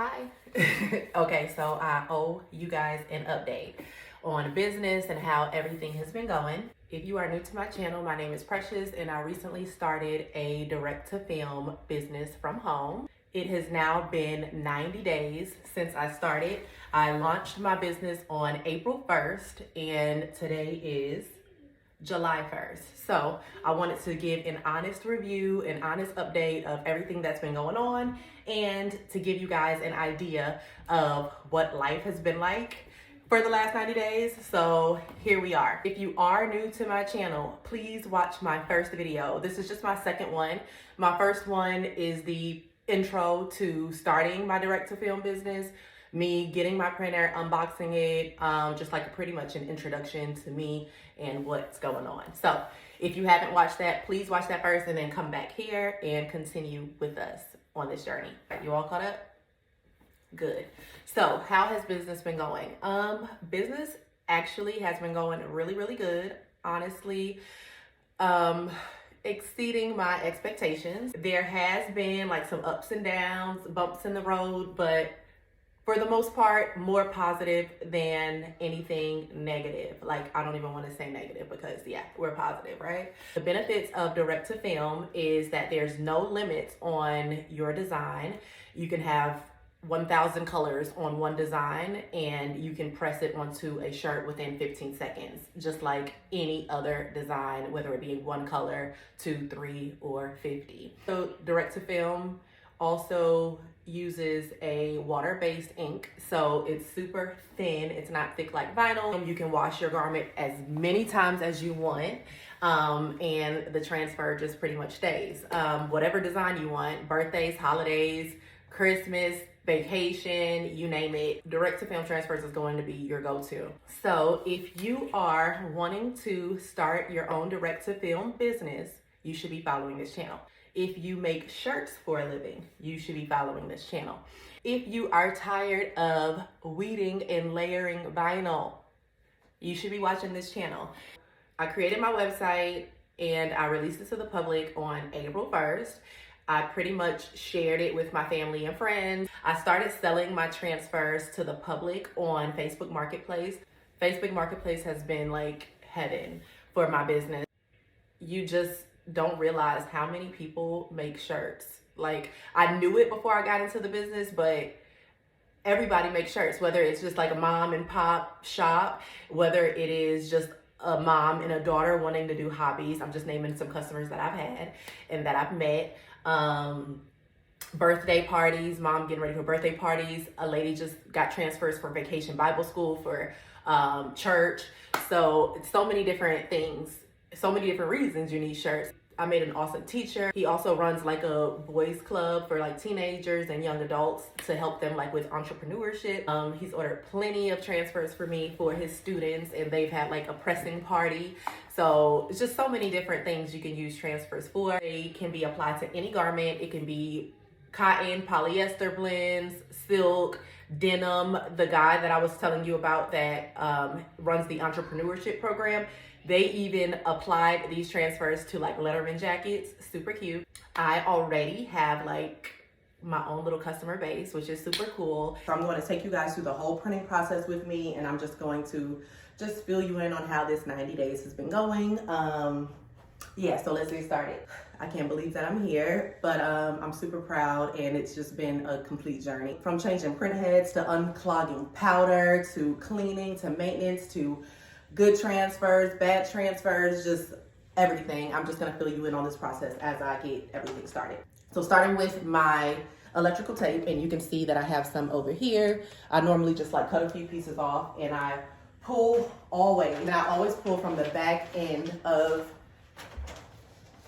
Hi. Okay, so I owe you guys an update on business and how everything has been going. If you are new to my channel, my name is Precious and I recently started a direct-to-film business from home. It has now been 90 days since I started. I launched my business on April 1st and today is July 1st. So I wanted to give an honest review, an honest update of everything that's been going on, and to give you guys an idea of what life has been like for the last 90 days. So here we are. If you are new to my channel, please watch my first video. This is just my second one. My first one is the intro to starting my direct-to-film business, me getting my printer, unboxing it, just like pretty much an introduction to me and what's going on. So if you haven't watched that, please watch that first and then come back here and continue with us on this journey. You all caught up? Good. So how has business been going? Business actually has been going really, really good. Honestly, exceeding my expectations. There has been like some ups and downs, bumps in the road, but for the most part, more positive than anything negative. Like, I don't even want to say negative because, yeah, we're positive, right? The benefits of direct to film is that there's no limits on your design. You can have 1,000 colors on one design and you can press it onto a shirt within 15 seconds, just like any other design, whether it be one color, 2, 3, or 50. So direct to film also uses a water-based ink, so it's super thin. It's not thick like vinyl. You can wash your garment as many times as you want, and the transfer just pretty much stays. Whatever design you want, birthdays, holidays, Christmas, vacation, you name it, direct-to-film transfers is going to be your go-to. So if you are wanting to start your own direct-to-film business, you should be following this channel. If you make shirts for a living, you should be following this channel. If you are tired of weeding and layering vinyl, you should be watching this channel. I created my website and I released it to the public on April 1st. I pretty much shared it with my family and friends. I started selling my transfers to the public on Facebook Marketplace. Facebook Marketplace has been like heaven for my business. You just don't realize how many people make shirts. Like, I knew it before I got into the business, but everybody makes shirts, whether it's just like a mom and pop shop, whether it is just a mom and a daughter wanting to do hobbies. I'm just naming some customers that I've had and that I've met. Birthday parties, mom getting ready for birthday parties. A lady just got transfers for Vacation Bible School, for church. So many different things, so many different reasons you need shirts. I made an awesome teacher. He also runs like a boys club for like teenagers and young adults to help them like with entrepreneurship. He's ordered plenty of transfers for me for his students, and they've had like a pressing party. So it's just so many different things you can use transfers for. They can be applied to any garment. It can be cotton, polyester blends, silk, denim. The guy that I was telling you about that runs the entrepreneurship program, they even applied these transfers to like Letterman jackets. Super cute. I already have like my own little customer base, which is super cool. So I'm going to take you guys through the whole printing process with me, and I'm just going to just fill you in on how this 90 days has been going. Yeah, so let's get started. I can't believe that I'm here, but I'm super proud, and it's just been a complete journey. From changing print heads to unclogging powder to cleaning to maintenance to good transfers, bad transfers, just everything. I'm just gonna fill you in on this process as I get everything started. So starting with my electrical tape, and you can see that I have some over here. I normally just like cut a few pieces off and I pull always. Now I always pull from the back end of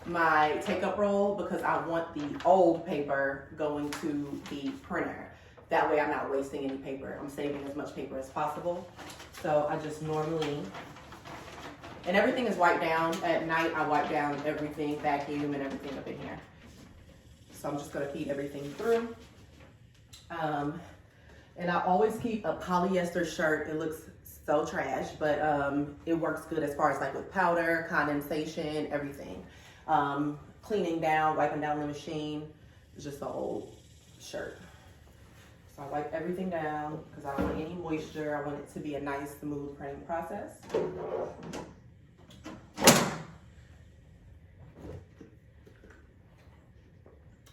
my take-up roll because I want the old paper going to the printer. That way I'm not wasting any paper. I'm saving as much paper as possible. So I just normally, and everything is wiped down. At night I wipe down everything, vacuum and everything up in here. So I'm just gonna feed everything through. And I always keep a polyester shirt. It looks so trash, but it works good as far as like with powder, condensation, everything. Cleaning down, wiping down the machine. It's just an old shirt. So So I wipe everything down because I don't want any moisture. I want it to be a nice, smooth printing process.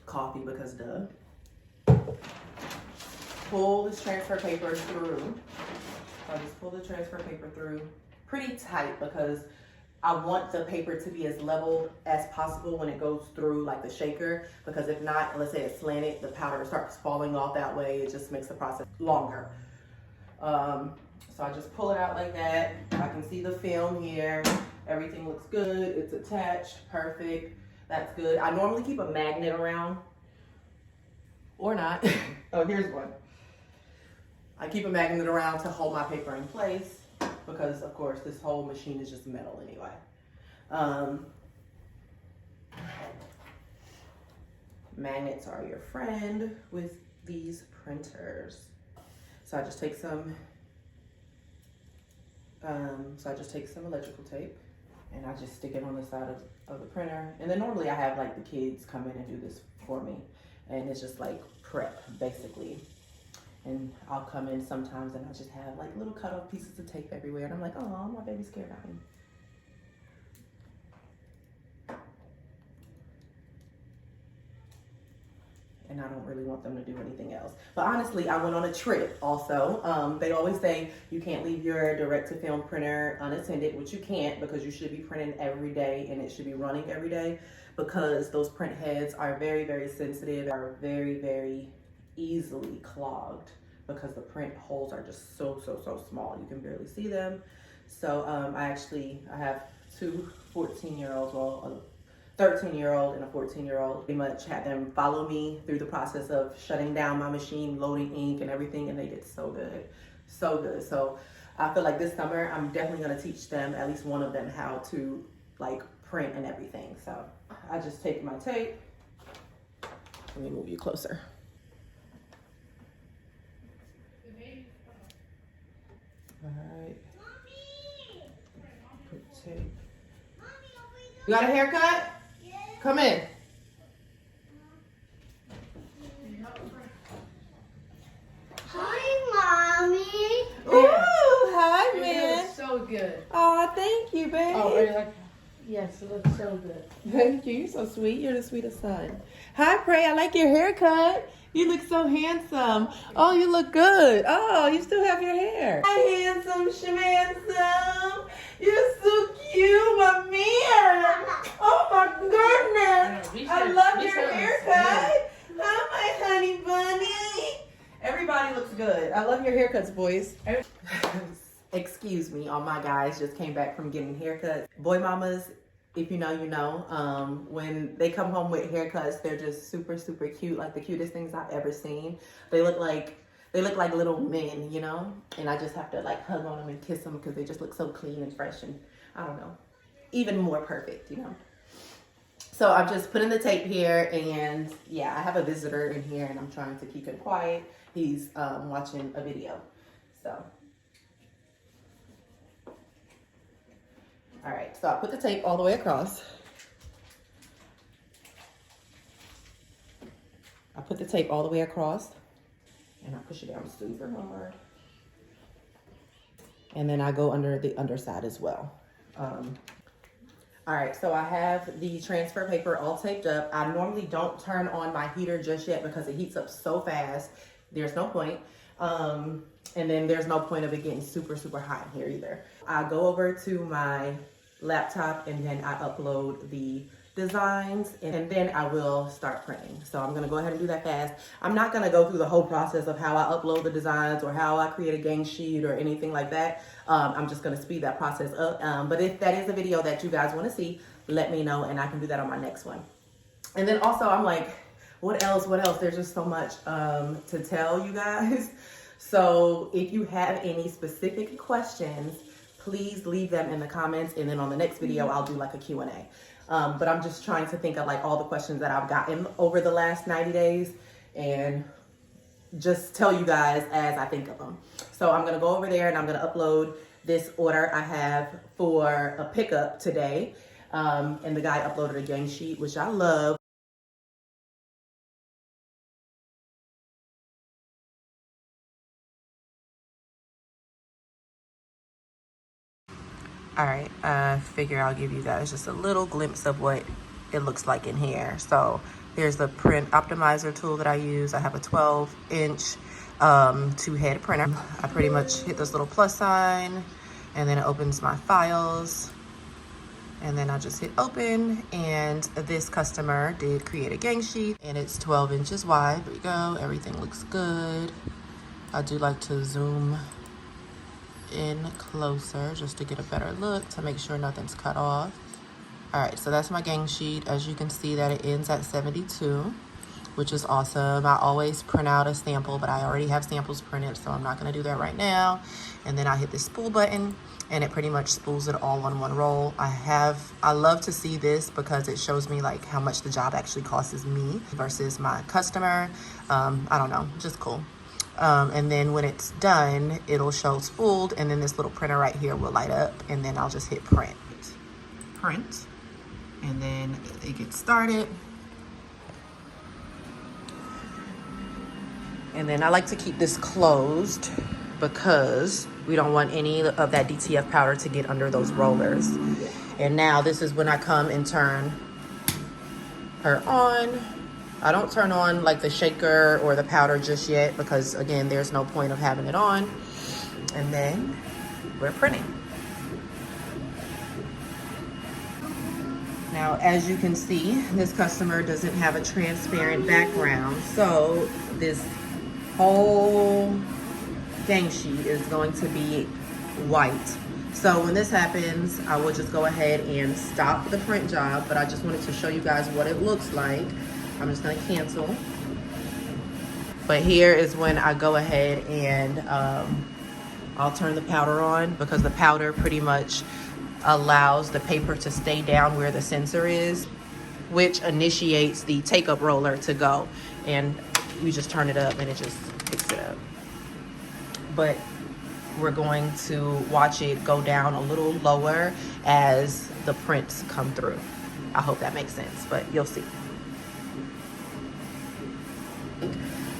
Coffee because duh. Pull this transfer paper through. So I just pull the transfer paper through pretty tight because I want the paper to be as level as possible when it goes through like the shaker, because if not, let's say it's slanted, the powder starts falling off that way. It just makes the process longer. So I just pull it out like that. I can see the film here. Everything looks good. It's attached, perfect. That's good. I normally keep a magnet around, or not. Oh, here's one. I keep a magnet around to hold my paper in place because, of course, this whole machine is just metal anyway. Magnets are your friend with these printers. So I just take some electrical tape and I just stick it on the side of the printer. And then normally I have like the kids come in and do this for me. And it's just like prep basically. And I'll come in sometimes and I just have like little cut off pieces of tape everywhere. And I'm like, oh, my baby's scared of me. And I don't really want them to do anything else. But honestly, I went on a trip also. They always say you can't leave your direct-to-film printer unattended, which you can't, because you should be printing every day and it should be running every day, because those print heads are very, very sensitive, are very, very easily clogged because the print holes are just so small. You can barely see them. So I have two 14-year-olds, well, a 13-year-old and a 14-year-old. Pretty much had them follow me through the process of shutting down my machine, loading ink and everything, and they did so good, so good. So I feel like this summer I'm definitely gonna teach them, at least one of them, how to like print and everything. So I just take my tape. Let me move you closer. All right. Put tape. You got a haircut? Come in. Hi, Mommy. Ooh, hi, man. So good. Oh, thank you, babe. Oh, are you like? Yes, it looks so good. Thank you. You're so sweet. You're the sweetest son. Hi, Pray. I like your haircut. You look so handsome. Oh, you look good. Oh, you still have your hair. Hi, handsome, schmandsome. You're so cute, my man. Oh, my goodness. I love your haircut. Hi, my honey bunny. Everybody looks good. I love your haircuts, boys. Excuse me, all my guys just came back from getting haircuts. Boy mamas, if you know, you know. When they come home with haircuts, they're just super cute, like the cutest things I've ever seen. They look like little men, you know? And I just have to like hug on them and kiss them because they just look so clean and fresh and, I don't know, even more perfect, you know? So I'm just putting the tape here, and yeah, I have a visitor in here and I'm trying to keep him quiet. He's watching a video, so. All right, so I put the tape all the way across. I put the tape all the way across and I push it down super hard. And then I go under the underside as well. All right, so I have the transfer paper all taped up. I normally don't turn on my heater just yet because it heats up so fast. There's no point. And then there's no point of it getting super hot in here either. I go over to my laptop and then I upload the designs and then I will start printing. So I'm gonna go ahead and do that fast. I'm not gonna go through the whole process of how I upload the designs or how I create a gang sheet or anything like that. I'm just gonna speed that process up. But if that is a video that you guys wanna see, let me know and I can do that on my next one. And then also I'm like, what else? There's just so much to tell you guys. So if you have any specific questions, please leave them in the comments. And then on the next video, I'll do like a Q&A. But I'm just trying to think of like all the questions that I've gotten over the last 90 days and just tell you guys as I think of them. So I'm gonna go over there and I'm gonna upload this order I have for a pickup today. And the guy uploaded a gang sheet, which I love. All right, I figure I'll give you guys just a little glimpse of what it looks like in here. So there's the print optimizer tool that I use. I have a 12-inch two-head printer. I pretty much hit this little plus sign, and then it opens my files. And then I just hit open, and this customer did create a gang sheet, and it's 12 inches wide. There we go, everything looks good. I do like to zoom in closer just to get a better look to make sure nothing's cut off. All right, so that's my gang sheet. As you can see that it ends at 72, which is awesome. I always print out a sample, but I already have samples printed, so I'm not gonna do that right now. And then I hit the spool button, and it pretty much spools it all on one roll. I love to see this because it shows me like how much the job actually costs me versus my customer. I don't know, just cool. And then when it's done, it'll show spooled, and then this little printer right here will light up, and then I'll just hit print. Print, and then it gets started. And then I like to keep this closed because we don't want any of that DTF powder to get under those rollers. And now this is when I come and turn her on. I don't turn on like the shaker or the powder just yet because again, there's no point of having it on. And then we're printing. Now, as you can see, this customer doesn't have a transparent background. So this whole gang sheet is going to be white. So when this happens, I will just go ahead and stop the print job, but I just wanted to show you guys what it looks like. I'm just gonna cancel. But here is when I go ahead and I'll turn the powder on because the powder pretty much allows the paper to stay down where the sensor is, which initiates the take-up roller to go. And we just turn it up and it just picks it up. But we're going to watch it go down a little lower as the prints come through. I hope that makes sense, but you'll see.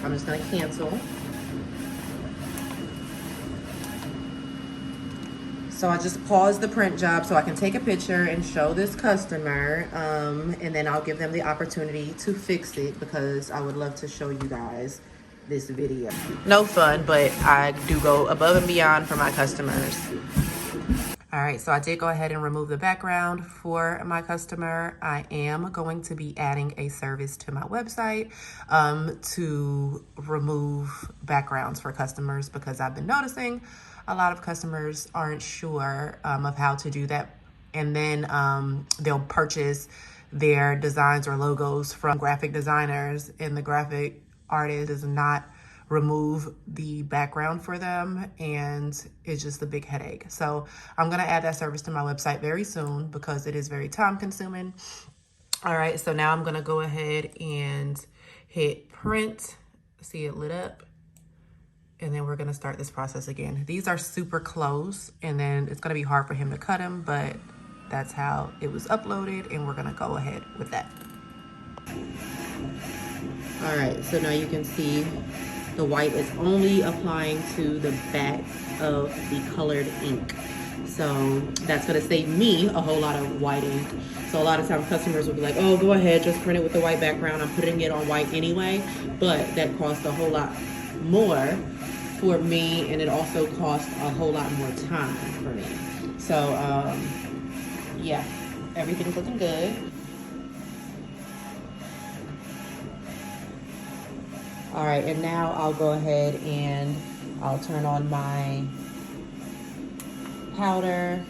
I'm just gonna cancel. So I just paused the print job so I can take a picture and show this customer, and then I'll give them the opportunity to fix it because I would love to show you guys this video. No fun, but I do go above and beyond for my customers. All right, so I did go ahead and remove the background for my customer. I am going to be adding a service to my website to remove backgrounds for customers because I've been noticing a lot of customers aren't sure of how to do that. And then they'll purchase their designs or logos from graphic designers, and the graphic artist does not remove the background for them, and it's just a big headache. So I'm gonna add that service to my website very soon because it is very time consuming. All right, so now I'm gonna go ahead and hit print, see it lit up, and then we're gonna start this process again. These are super close, and then it's gonna be hard for him to cut them, but that's how it was uploaded, and we're gonna go ahead with that. All right, so now you can see the white is only applying to the back of the colored ink. So that's gonna save me a whole lot of white ink. So a lot of times customers will be like, oh, go ahead, just print it with the white background. I'm putting it on white anyway, but that costs a whole lot more for me, and it also costs a whole lot more time for me. So yeah, everything's looking good. All right, and now I'll go ahead and I'll turn on my powder.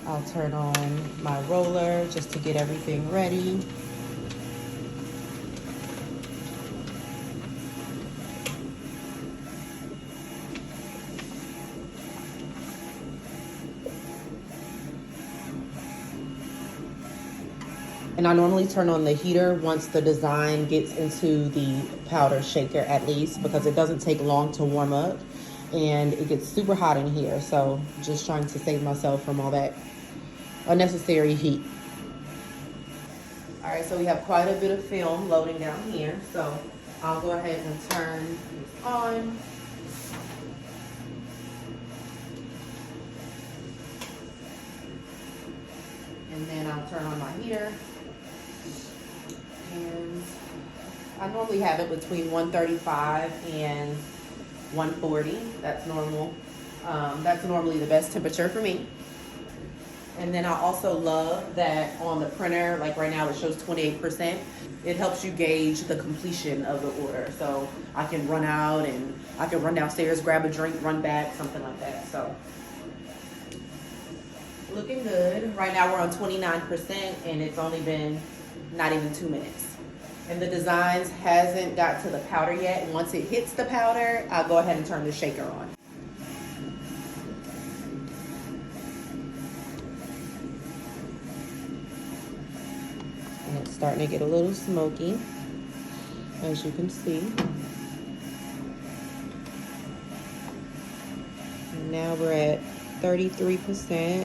I'll turn on my roller just to get everything ready. And I normally turn on the heater once the design gets into the powder shaker at least, because it doesn't take long to warm up and it gets super hot in here. So just trying to save myself from all that unnecessary heat. All right, so we have quite a bit of film loading down here. So I'll go ahead and turn this on. And then I'll turn on my heater. And I normally have it between 135 and 140. That's normal. That's normally the best temperature for me. And then I also love that on the printer, like right now it shows 28%. It helps you gauge the completion of the order. So I can run out and I can run downstairs, grab a drink, run back, something like that. So looking good. Right now we're on 29% and it's only been not even 2 minutes. And the designs hasn't got to the powder yet. Once it hits the powder, I'll go ahead and turn the shaker on. And it's starting to get a little smoky, as you can see. And now we're at 33%.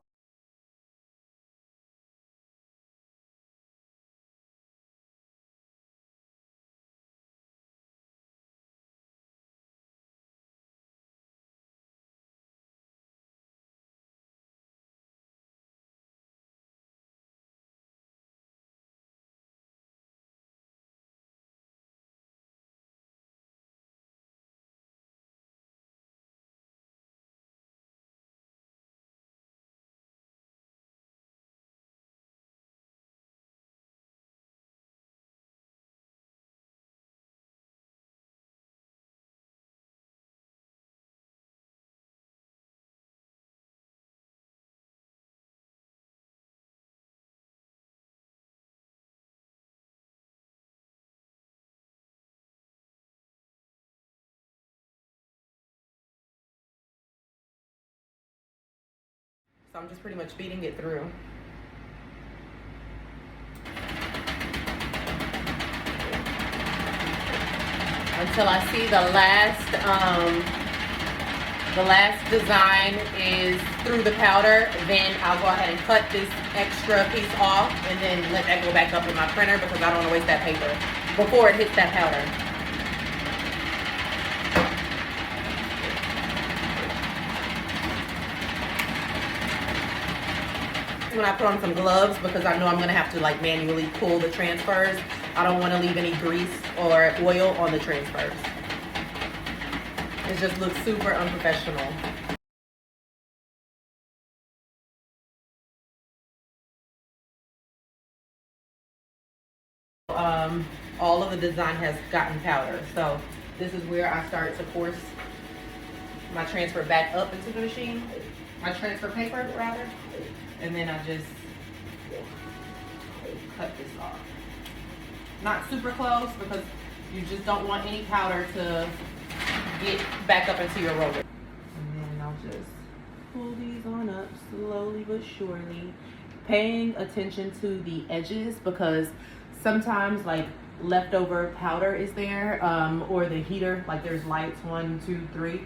So I'm just pretty much feeding it through. Until I see the last design is through the powder, then I'll go ahead and cut this extra piece off and then let that go back up in my printer because I don't want to waste that paper before it hits that powder. When I put on some gloves because I know I'm gonna have to like manually pull the transfers. I don't want to leave any grease or oil on the transfers. It just looks super unprofessional. All of the design has gotten powder, so this is where I start to force my transfer back up into the machine, my transfer paper rather, and then I just cut this off. Not super close because you just don't want any powder to get back up into your roller. And then I'll just pull these on up slowly but surely, paying attention to the edges because sometimes like leftover powder is there, or the heater, like there's lights 1, 2, 3,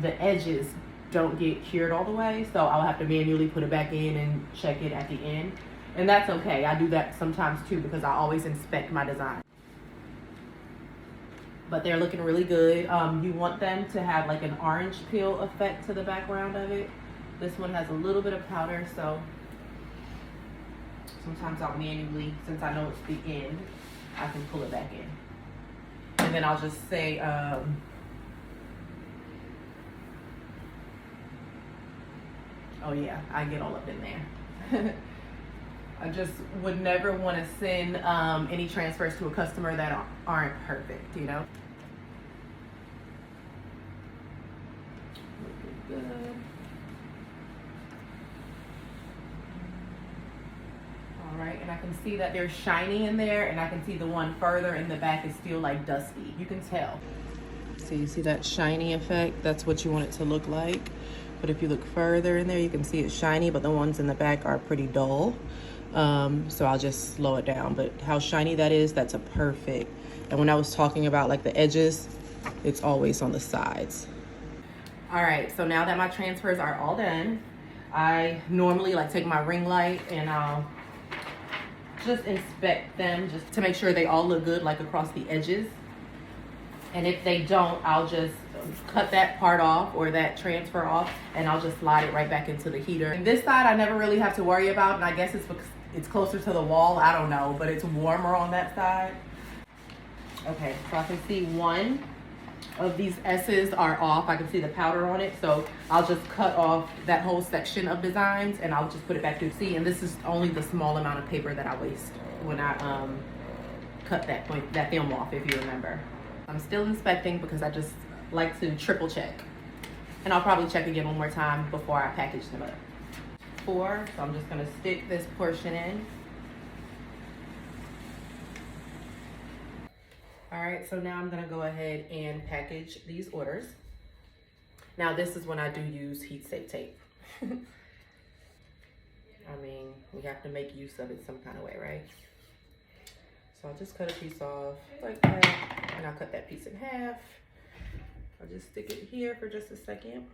the edges don't get cured all the way, so I'll have to manually put it back in and check it at the end. And that's okay. I do that sometimes too because I always inspect my design. But they're looking really good. You want them to have like an orange peel effect to the background of it. This one has a little bit of powder, so sometimes I'll manually, since I know it's the end, I can pull it back in. And then I'll just say, oh yeah, I get all up in there. I just would never want to send any transfers to a customer that aren't perfect, you know? Looking good. All right, and I can see that there's shiny in there, and I can see the one further in the back is still like dusty. You can tell. So you see that shiny effect? That's what you want it to look like. But if you look further in there, you can see it's shiny, but the ones in the back are pretty dull. So I'll just slow it down. But how shiny that is, that's a perfect. And when I was talking about like the edges, it's always on the sides. All right, so now that my transfers are all done, I normally like take my ring light and I'll just inspect them just to make sure they all look good, like across the edges. And if they don't, I'll just cut that part off or that transfer off, and I'll just slide it right back into the heater. And this side I never really have to worry about, and I guess it's closer to the wall. I don't know, but it's warmer on that side. Okay, so I can see one of these S's are off. I can see the powder on it, so I'll just cut off that whole section of designs and I'll just put it back through. See, and this is only the small amount of paper that I waste when I cut that film off, if you remember. I'm still inspecting because I just like to triple check. And I'll probably check again one more time before I package them up. 4, so I'm just gonna stick this portion in. All right, so now I'm gonna go ahead and package these orders. Now this is when I do use heat safe tape. I mean, we have to make use of it some kind of way, right? So I'll just cut a piece off like that, and I'll cut that piece in half. I'll just stick it here for just a second.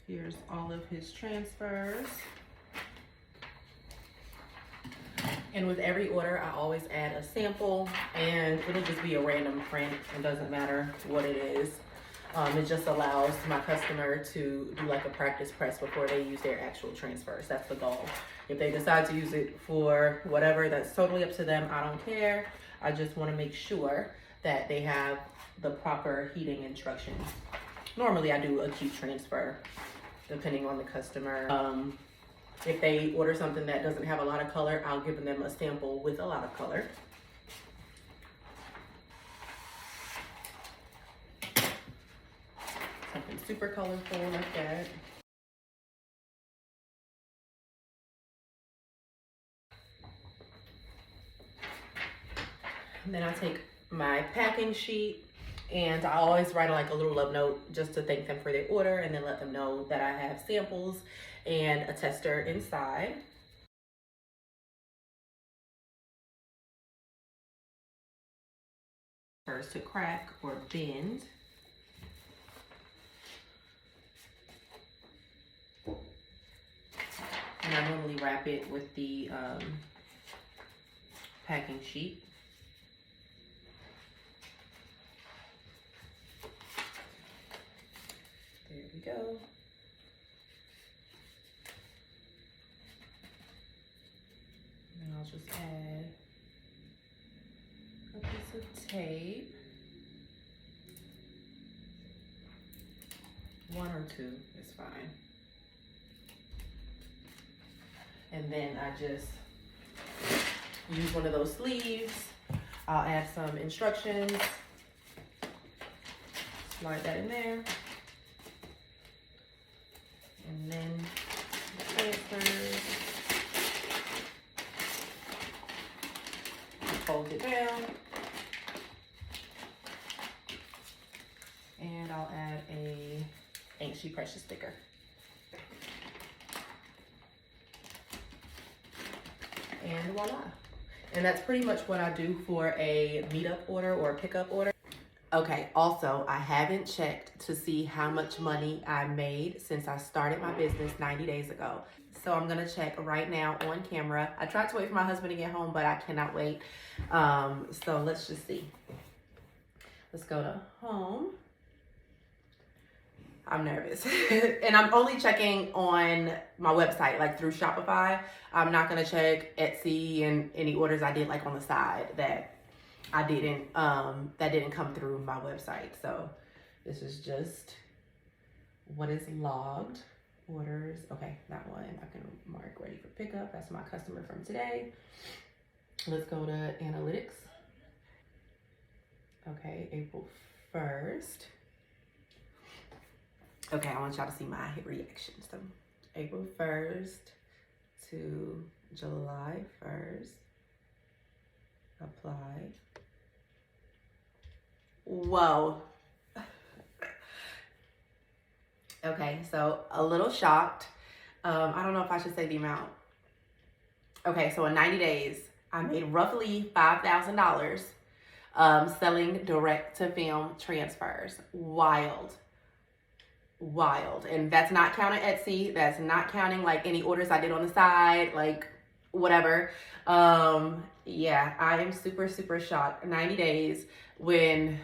Here's all of his transfers. And with every order, I always add a sample, and it'll just be a random print. It doesn't matter what it is. It just allows my customer to do like a practice press before they use their actual transfers. That's the goal. If they decide to use it for whatever, that's totally up to them. I don't care. I just want to make sure that they have the proper heating instructions. Normally I do a heat transfer depending on the customer. If they order something that doesn't have a lot of color, I'll give them a sample with a lot of color. Something super colorful like that. And then I take my packing sheet and I always write like a little love note just to thank them for their order and then let them know that I have samples and a tester inside. First to crack or bend. And I normally wrap it with the packing sheet. There we go. And I'll just add a piece of tape. 1 or 2 is fine. And then I just use one of those sleeves. I'll add some instructions. Slide that in there. And then the transfers. Fold it down. And I'll add a Ain't She Precious sticker. And voila. And that's pretty much what I do for a meetup order or a pickup order. Okay, also, I haven't checked to see how much money I made since I started my business 90 days ago. So I'm gonna check right now on camera. I tried to wait for my husband to get home, but I cannot wait. So let's just see. Let's go to home. I'm nervous. And I'm only checking on my website, like through Shopify. I'm not gonna check Etsy and any orders I did like on the side that didn't come through my website. So this is just what is logged. Orders, okay, that one I can mark ready for pickup. That's my customer from today. Let's go to analytics. Okay, April 1st. Okay, I want y'all to see my reaction. So April 1st to July 1st. Apply. Whoa. Okay, so a little shocked. I don't know if I should say the amount. Okay, so in 90 days, I made roughly $5,000 selling direct to film transfers. Wild. And that's not counting Etsy. That's not counting like any orders I did on the side, like whatever. Yeah, I am super, super shocked. 90 days when,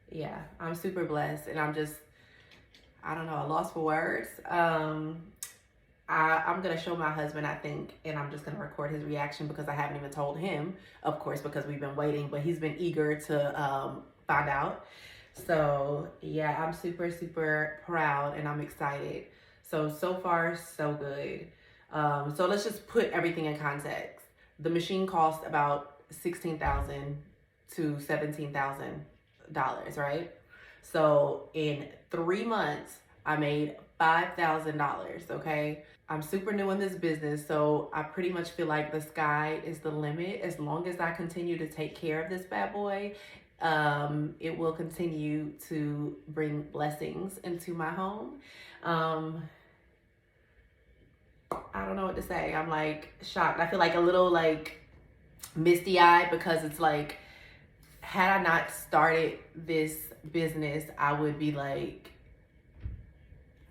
yeah, I'm super blessed and I'm I don't know, a loss for words. I'm gonna show my husband, I think, and I'm just gonna record his reaction because I haven't even told him, of course, because we've been waiting, but he's been eager to find out. So yeah, I'm super, super proud and I'm excited. So far, so good. So let's just put everything in context. The machine cost about $16,000 to $17,000, right? So in 3 months, I made $5,000, okay? I'm super new in this business, so I pretty much feel like the sky is the limit. As long as I continue to take care of this bad boy, it will continue to bring blessings into my home. I don't know what to say. I'm like shocked. I feel like a little like misty-eyed because it's like, had I not started this business, I would be like,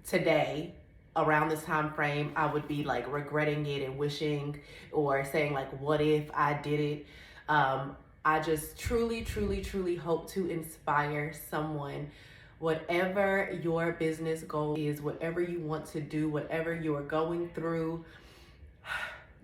today around this time frame, I would be like regretting it and wishing or saying like, what if I did it? I just truly, truly, truly hope to inspire someone. Whatever your business goal is, whatever you want to do, whatever you're going through,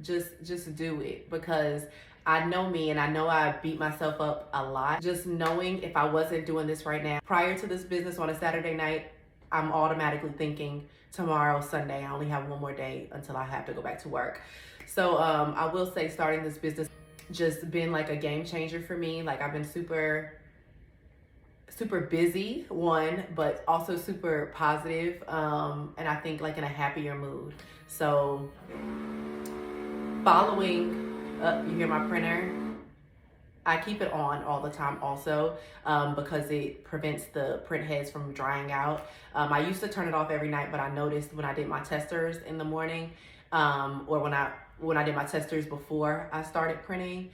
just do it, because I know me and I know I beat myself up a lot. Just knowing if I wasn't doing this right now, prior to this business on a Saturday night, I'm automatically thinking tomorrow, Sunday, I only have one more day until I have to go back to work. So I will say starting this business just been like a game changer for me. Like I've been super busy, one, but also super positive, and I think like in a happier mood. So following, you hear my printer? I keep it on all the time also, because it prevents the print heads from drying out. I used to turn it off every night, but I noticed when I did my testers in the morning, or when I did my testers before I started printing,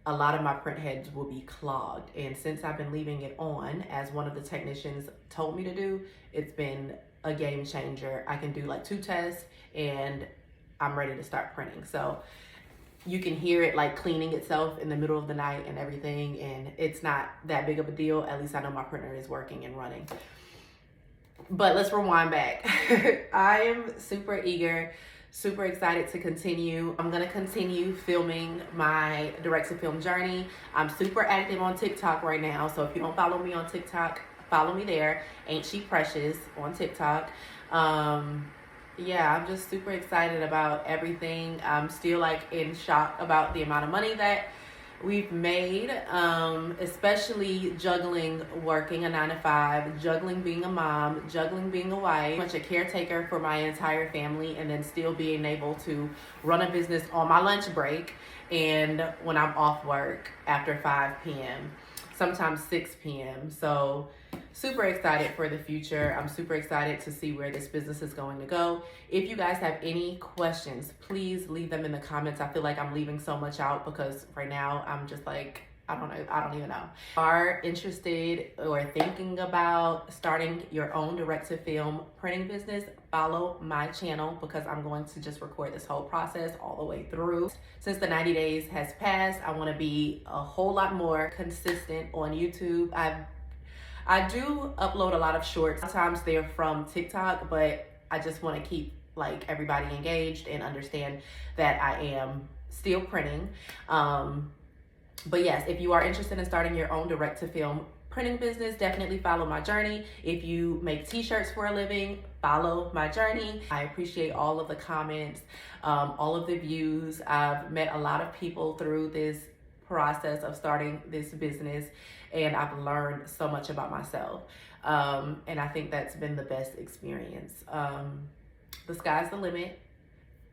a lot of my print heads will be clogged. And since I've been leaving it on, as one of the technicians told me to do, it's been a game changer. I can do like 2 tests and I'm ready to start printing. So you can hear it like cleaning itself in the middle of the night and everything, and it's not that big of a deal. At least I know my printer is working and running. But let's rewind back. I am super eager, super excited to continue. I'm gonna continue filming my direct-to-film journey. I'm super active on TikTok right now, so if you don't follow me on TikTok, follow me there. Ain't She Precious on TikTok. Yeah, I'm just super excited about everything. I'm still like in shock about the amount of money that we've made, especially juggling working a 9-to-5, juggling being a mom, juggling being a wife, much a caretaker for my entire family, and then still being able to run a business on my lunch break and when I'm off work after 5 p.m., sometimes 6 p.m. So super excited for the future. I'm super excited to see where this business is going to go. If you guys have any questions, please leave them in the comments. I feel like I'm leaving so much out because right now I'm just like, I don't know, I don't even know. Are interested or thinking about starting your own direct-to-film printing business, follow my channel because I'm going to just record this whole process all the way through. Since the 90 days has passed, I want to be a whole lot more consistent on YouTube. I do upload a lot of shorts. Sometimes they're from TikTok, but I just want to keep like everybody engaged and understand that I am still printing. But yes, if you are interested in starting your own direct-to-film printing business, definitely follow my journey. If you make t-shirts for a living, follow my journey. I appreciate all of the comments, all of the views. I've met a lot of people through this process of starting this business, and I've learned so much about myself. And I think that's been the best experience. The sky's the limit.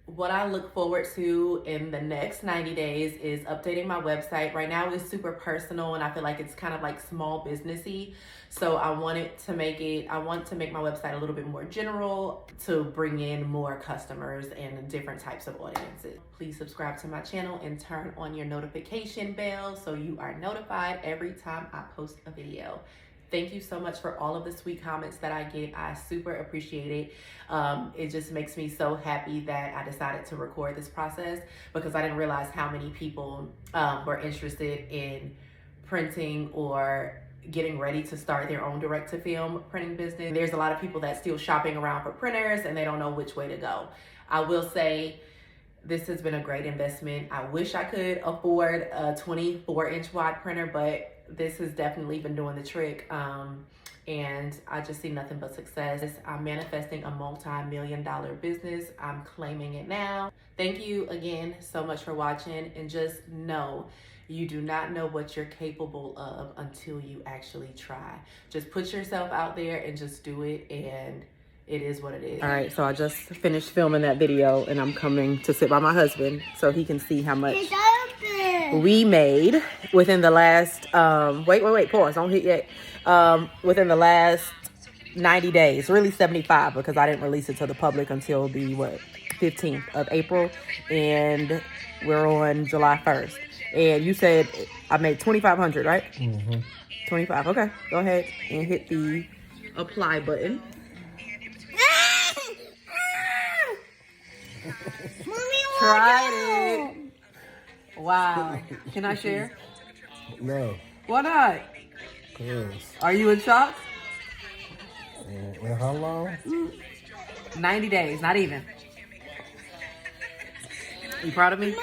What I look forward to in the next 90 days is updating my website. Right now it's super personal and I feel like it's kind of like small businessy. So I want to make my website a little bit more general to bring in more customers and different types of audiences. Please subscribe to my channel and turn on your notification bell so you are notified every time I post a video. Thank you so much for all of the sweet comments that I get. I super appreciate it. It just makes me so happy that I decided to record this process because I didn't realize how many people were interested in printing or getting ready to start their own direct-to-film printing business. There's a lot of people that's still shopping around for printers and they don't know which way to go. I will say this has been a great investment. I wish I could afford a 24-inch wide printer, but this has definitely been doing the trick. And I just see nothing but success. I'm manifesting a multi-million-dollar business. I'm claiming it now. Thank you again so much for watching, and just know you do not know what you're capable of until you actually try. Just put yourself out there and just do it, and it is what it is. All right, so I just finished filming that video and I'm coming to sit by my husband so he can see how much we made within the last, wait, pause, don't hit yet. Within the last 90 days, really 75, because I didn't release it to the public until the, 15th of April, and we're on July 1st. And you said I made 2,500, right? Mm-hmm. 25, okay. Go ahead and hit the apply button. Tried it. Wow. Can I share? No. Why not? Yes. Are you in shock? And how long? 90 days, not even. You proud of me?